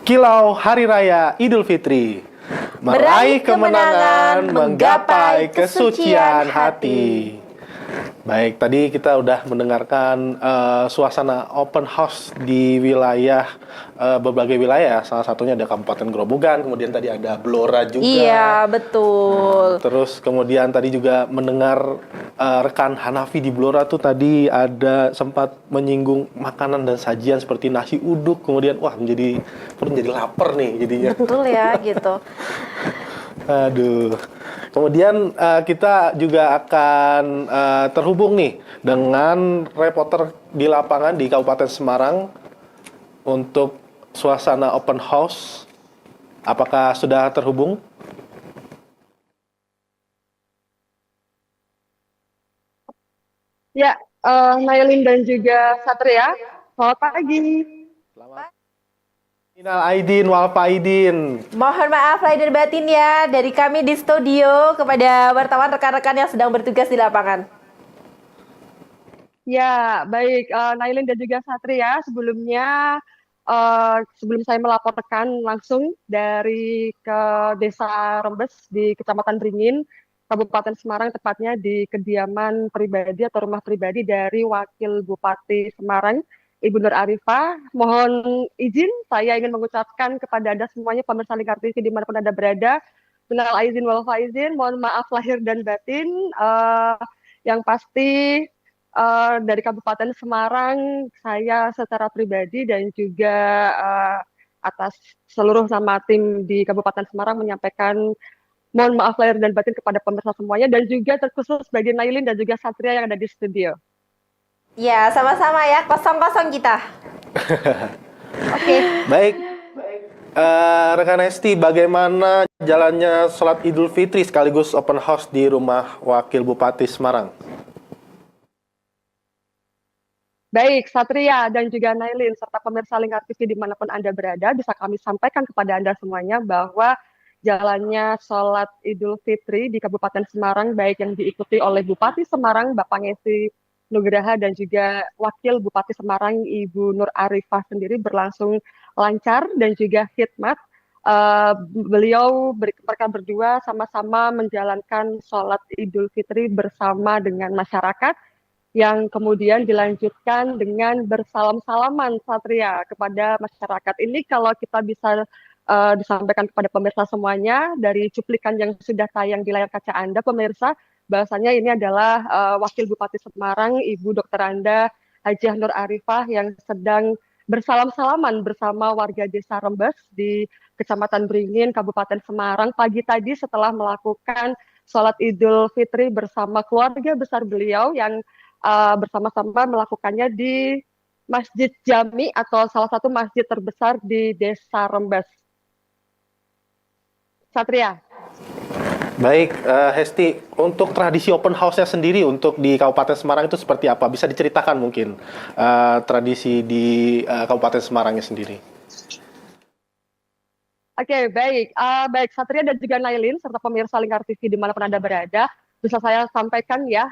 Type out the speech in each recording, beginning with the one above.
Kilau Hari Raya Idul Fitri, meraih kemenangan, menggapai kesucian hati. Baik, tadi kita udah mendengarkan suasana open house di wilayah berbagai wilayah. Salah satunya ada Kabupaten Grobogan, kemudian tadi ada Blora juga. Iya, betul. Terus kemudian tadi juga mendengar rekan Hanafi di Blora tuh tadi ada sempat menyinggung makanan dan sajian seperti nasi uduk, kemudian wah perut menjadi lapar nih jadinya. Betul ya, gitu. Aduh. Kemudian kita juga akan terhubung nih dengan reporter di lapangan di Kabupaten Semarang untuk suasana open house. Apakah sudah terhubung? Ya, Nailin dan juga Satria, selamat pagi. Selamat. Minal aidin wal faidin. Mohon maaf lahir dan batin ya dari kami di studio kepada wartawan rekan-rekan yang sedang bertugas di lapangan. Ya, baik, Nailin dan juga Satria, sebelumnya sebelum saya melaporkan langsung dari ke Desa Rembes di Kecamatan Beringin, Kabupaten Semarang, tepatnya di kediaman pribadi atau rumah pribadi dari Wakil Bupati Semarang, Ibu Nur Arifah. Mohon izin, saya ingin mengucapkan kepada Anda semuanya, pemirsa Lingkar TV dimanapun Anda berada, minal aizin wal faizin, mohon maaf lahir dan batin. Yang pasti dari Kabupaten Semarang, saya secara pribadi dan juga atas seluruh nama tim di Kabupaten Semarang menyampaikan mohon maaf lahir dan batin kepada pemirsa semuanya dan juga terkhusus bagi Nailin dan juga Satria yang ada di studio. Ya, sama-sama ya, kosong-kosong kita. Oke. Baik. Rekan Esti, bagaimana jalannya sholat Idul Fitri sekaligus open house di rumah Wakil Bupati Semarang? Baik, Satria dan juga Nailin, serta pemirsa Lingkar TV dimanapun Anda berada, bisa kami sampaikan kepada Anda semuanya bahwa jalannya sholat Idul Fitri di Kabupaten Semarang, baik yang diikuti oleh Bupati Semarang, Bapak Ngesti Nugraha, dan juga Wakil Bupati Semarang, Ibu Nur Arifah sendiri berlangsung lancar dan juga khidmat. Mereka berdua sama-sama menjalankan sholat Idul Fitri bersama dengan masyarakat, yang kemudian dilanjutkan dengan bersalam-salaman, Satria, kepada masyarakat. Ini kalau kita bisa disampaikan kepada pemirsa semuanya dari cuplikan yang sudah tayang di layar kaca Anda, pemirsa, bahasanya ini adalah Wakil Bupati Semarang, Ibu Dr. Anda Hajiah Nur Arifah yang sedang bersalam-salaman bersama warga Desa Rembes di Kecamatan Beringin, Kabupaten Semarang pagi tadi setelah melakukan sholat Idul Fitri bersama keluarga besar beliau yang bersama-sama melakukannya di Masjid Jami atau salah satu masjid terbesar di Desa Rembes. Satria. Baik, Hesti, untuk tradisi open house-nya sendiri untuk di Kabupaten Semarang itu seperti apa? Bisa diceritakan mungkin tradisi di Kabupaten Semarangnya sendiri? Oke, baik. Baik, Satria dan juga Nailin, serta pemirsa Lingkar TV dimanapun Anda berada, bisa saya sampaikan ya,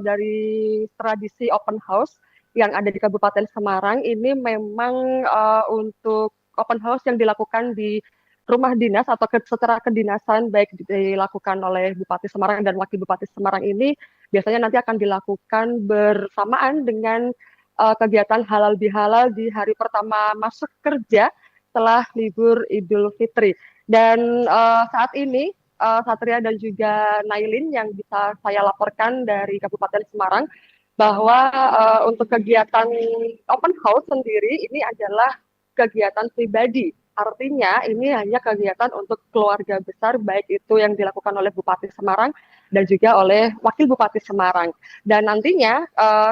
dari tradisi open house yang ada di Kabupaten Semarang, ini memang untuk open house yang dilakukan di rumah dinas atau secara kedinasan, baik dilakukan oleh Bupati Semarang dan Wakil Bupati Semarang ini, biasanya nanti akan dilakukan bersamaan dengan kegiatan halal bihalal di hari pertama masuk kerja setelah libur Idul Fitri. Dan saat ini Satria dan juga Nailin yang bisa saya laporkan dari Kabupaten Semarang bahwa untuk kegiatan open house sendiri ini adalah kegiatan pribadi. Artinya ini hanya kegiatan untuk keluarga besar, baik itu yang dilakukan oleh Bupati Semarang dan juga oleh Wakil Bupati Semarang. Dan nantinya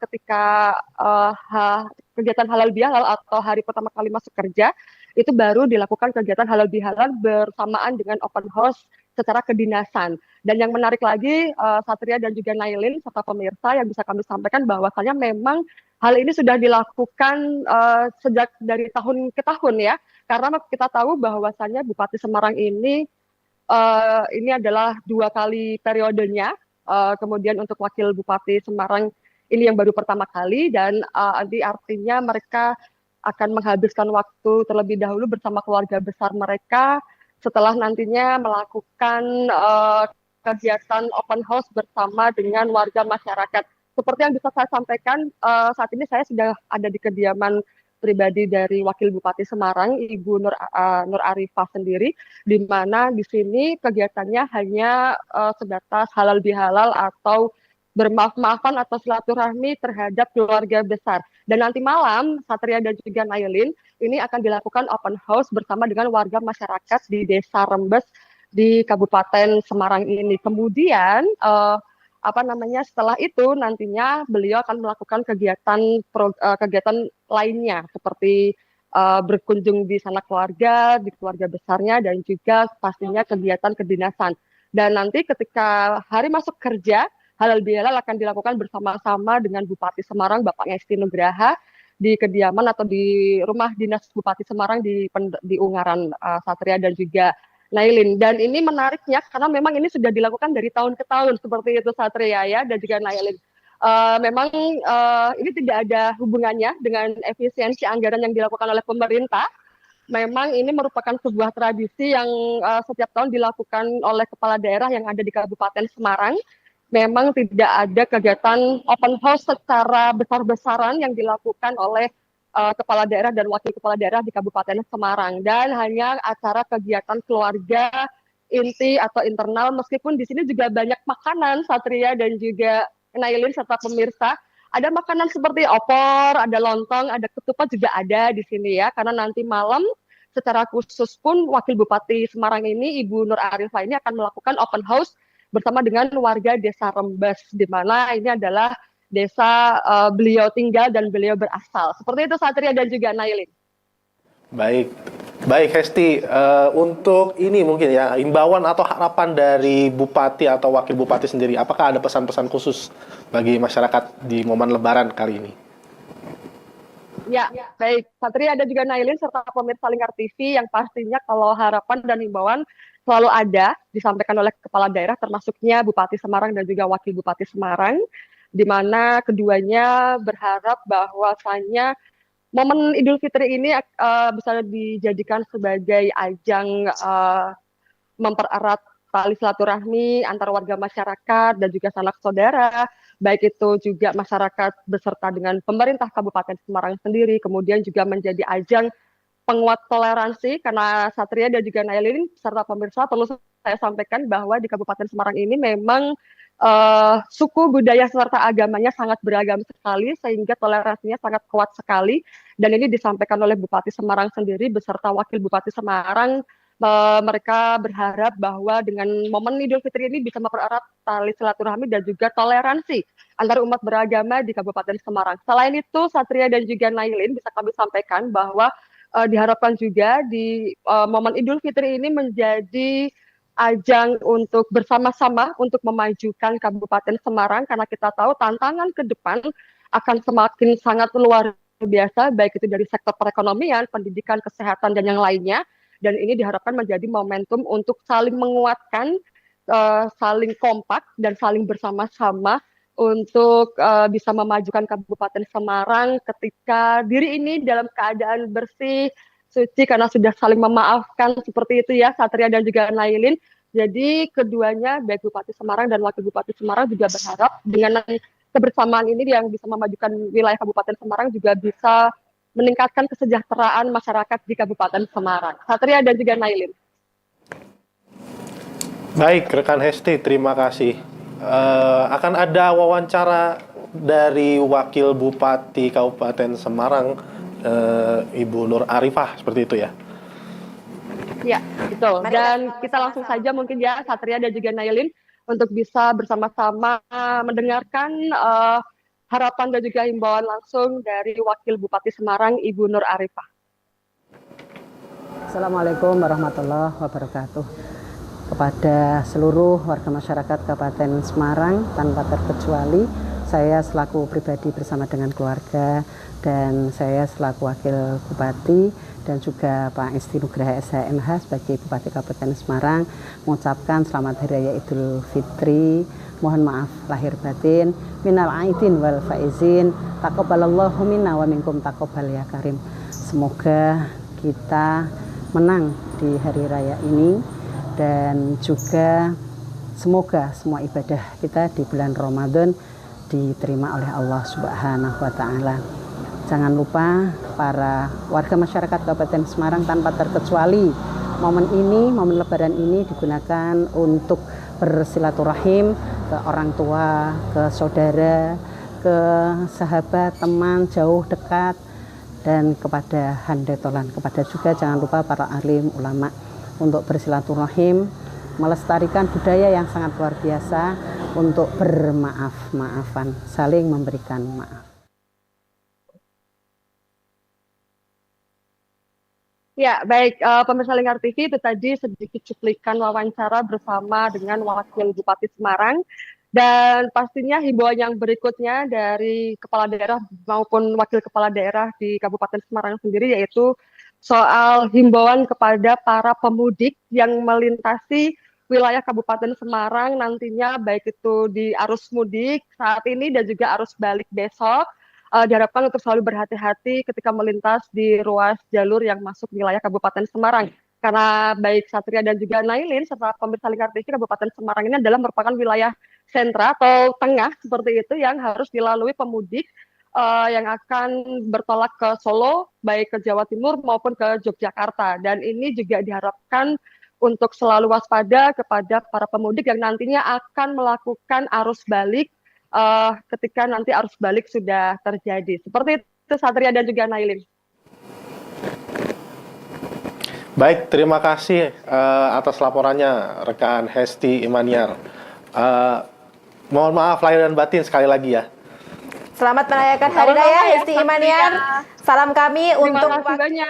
ketika kegiatan halal bihalal atau hari pertama kali masuk kerja, itu baru dilakukan kegiatan halal bihalal bersamaan dengan open house secara kedinasan. Dan yang menarik lagi, Satria dan juga Nailin serta pemirsa yang bisa kami sampaikan bahwasannya memang hal ini sudah dilakukan sejak dari tahun ke tahun ya, karena kita tahu bahwasannya Bupati Semarang ini adalah 2 kali periodenya, kemudian untuk Wakil Bupati Semarang ini yang baru pertama kali, dan artinya mereka akan menghabiskan waktu terlebih dahulu bersama keluarga besar mereka setelah nantinya melakukan kegiatan open house bersama dengan warga masyarakat. Seperti yang bisa saya sampaikan, saat ini saya sudah ada di kediaman pribadi dari Wakil Bupati Semarang, Ibu Nur Arifah sendiri, di mana di sini kegiatannya hanya sebatas halal bihalal atau bermaaf-maafan atau silaturahmi terhadap keluarga besar. Dan nanti malam, Satria dan juga Nailin, ini akan dilakukan open house bersama dengan warga masyarakat di Desa Rembes di Kabupaten Semarang ini. Kemudian, setelah itu nantinya beliau akan melakukan kegiatan lainnya seperti berkunjung di sanak keluarga, di keluarga besarnya, dan juga pastinya kegiatan kedinasan. Dan nanti ketika hari masuk kerja, halal bihalal akan dilakukan bersama-sama dengan Bupati Semarang, Bapak Ngesti Nugraha, di kediaman atau di rumah dinas Bupati Semarang di Ungaran, Satria dan juga Nailin. Dan ini menariknya karena memang ini sudah dilakukan dari tahun ke tahun seperti itu, Satria ya dan juga Nailin. Memang ini tidak ada hubungannya dengan efisiensi anggaran yang dilakukan oleh pemerintah. Memang ini merupakan sebuah tradisi yang setiap tahun dilakukan oleh kepala daerah yang ada di Kabupaten Semarang. Memang tidak ada kegiatan open house secara besar-besaran yang dilakukan oleh kepala daerah dan wakil kepala daerah di Kabupaten Semarang, dan hanya acara kegiatan keluarga inti atau internal, meskipun di sini juga banyak makanan, Satria dan juga Nailin serta pemirsa. Ada makanan seperti opor, ada lontong, ada ketupat juga ada di sini ya, karena nanti malam secara khusus pun Wakil Bupati Semarang ini, Ibu Nur Arifah ini akan melakukan open house bersama dengan warga Desa Rembes, di mana ini adalah desa beliau tinggal dan beliau berasal. Seperti itu, Satria dan juga Nailin. Baik Hesti, untuk ini mungkin ya, imbauan atau harapan dari Bupati atau Wakil Bupati sendiri, apakah ada pesan-pesan khusus bagi masyarakat di momen Lebaran kali ini? Ya, baik. Satria dan juga Nailin serta pemirsa Lingkar TV, yang pastinya kalau harapan dan imbauan selalu ada disampaikan oleh kepala daerah, termasuknya Bupati Semarang dan juga Wakil Bupati Semarang, di mana keduanya berharap bahwasannya momen Idul Fitri ini bisa dijadikan sebagai ajang mempererat tali silaturahmi antar warga masyarakat dan juga sanak saudara, baik itu juga masyarakat beserta dengan pemerintah Kabupaten Semarang sendiri, kemudian juga menjadi ajang penguat toleransi, karena Satria dan juga Nailin serta pemirsa perlu saya sampaikan bahwa di Kabupaten Semarang ini memang suku, budaya, serta agamanya sangat beragam sekali, sehingga toleransinya sangat kuat sekali. Dan ini disampaikan oleh Bupati Semarang sendiri beserta Wakil Bupati Semarang. Mereka berharap bahwa dengan momen Idul Fitri ini bisa mempererat tali silaturahmi dan juga toleransi antar umat beragama di Kabupaten Semarang. Selain itu, Satria dan juga Nailin bisa kami sampaikan bahwa diharapkan juga di momen Idul Fitri ini menjadi ajang untuk bersama-sama untuk memajukan Kabupaten Semarang, karena kita tahu tantangan ke depan akan semakin sangat luar biasa, baik itu dari sektor perekonomian, pendidikan, kesehatan, dan yang lainnya. Dan ini diharapkan menjadi momentum untuk saling menguatkan, saling kompak, dan saling bersama-sama untuk bisa memajukan Kabupaten Semarang ketika diri ini dalam keadaan bersih, suci, karena sudah saling memaafkan seperti itu ya, Satria dan juga Nailin. Jadi keduanya, baik Bupati Semarang dan Wakil Bupati Semarang, juga berharap dengan kebersamaan ini yang bisa memajukan wilayah Kabupaten Semarang juga bisa meningkatkan kesejahteraan masyarakat di Kabupaten Semarang. Satria dan juga Nailin. Baik, rekan Hesti, terima kasih. Akan ada wawancara dari Wakil Bupati Kabupaten Semarang, Ibu Nur Arifah, seperti itu ya? Ya, betul. Dan kita langsung saja mungkin ya, Satria dan juga Nailin, untuk bisa bersama-sama mendengarkan harapan dan juga himbauan langsung dari Wakil Bupati Semarang, Ibu Nur Arifah. Assalamualaikum warahmatullahi wabarakatuh. Kepada seluruh warga masyarakat Kabupaten Semarang tanpa terkecuali, saya selaku pribadi bersama dengan keluarga dan saya selaku Wakil Bupati dan juga Pak Ngesti Nugraha SHMH sebagai Bupati Kabupaten Semarang mengucapkan selamat Hari Raya Idul Fitri. Mohon maaf lahir batin, minal aidin wal faizin, taqabbalallahu minna wa minkum taqabbal ya karim. Semoga kita menang di hari raya ini dan juga semoga semua ibadah kita di bulan Ramadan diterima oleh Allah Subhanahu wa taala. Jangan lupa para warga masyarakat Kabupaten Semarang tanpa terkecuali momen ini, momen Lebaran ini digunakan untuk bersilaturahim ke orang tua, ke saudara, ke sahabat, teman, jauh, dekat, dan kepada handetolan. Kepada juga jangan lupa para alim, ulama untuk bersilaturahim, melestarikan budaya yang sangat luar biasa untuk bermaaf-maafan, saling memberikan maaf. Ya, baik, pemirsa Lingkar TV itu tadi sedikit cuplikan wawancara bersama dengan Wakil Bupati Semarang. Dan pastinya himbauan yang berikutnya dari kepala daerah maupun wakil kepala daerah di Kabupaten Semarang sendiri yaitu soal himbauan kepada para pemudik yang melintasi wilayah Kabupaten Semarang nantinya baik itu di arus mudik saat ini dan juga arus balik besok. Diharapkan untuk selalu berhati-hati ketika melintas di ruas jalur yang masuk wilayah Kabupaten Semarang. Karena baik Satria dan juga Nailin serta pemirsa Lingkar TV Kabupaten Semarang ini adalah merupakan wilayah sentra atau tengah seperti itu yang harus dilalui pemudik yang akan bertolak ke Solo, baik ke Jawa Timur maupun ke Yogyakarta. Dan ini juga diharapkan untuk selalu waspada kepada para pemudik yang nantinya akan melakukan arus balik ketika nanti arus balik sudah terjadi. Seperti itu Satria dan juga Nailin. Baik, terima kasih atas laporannya rekan Hesti Imaniar. Mohon maaf lahir dan batin sekali lagi ya. Selamat merayakan Hari Raya Hesti Imaniar. Salam kami untuk kasih banyak.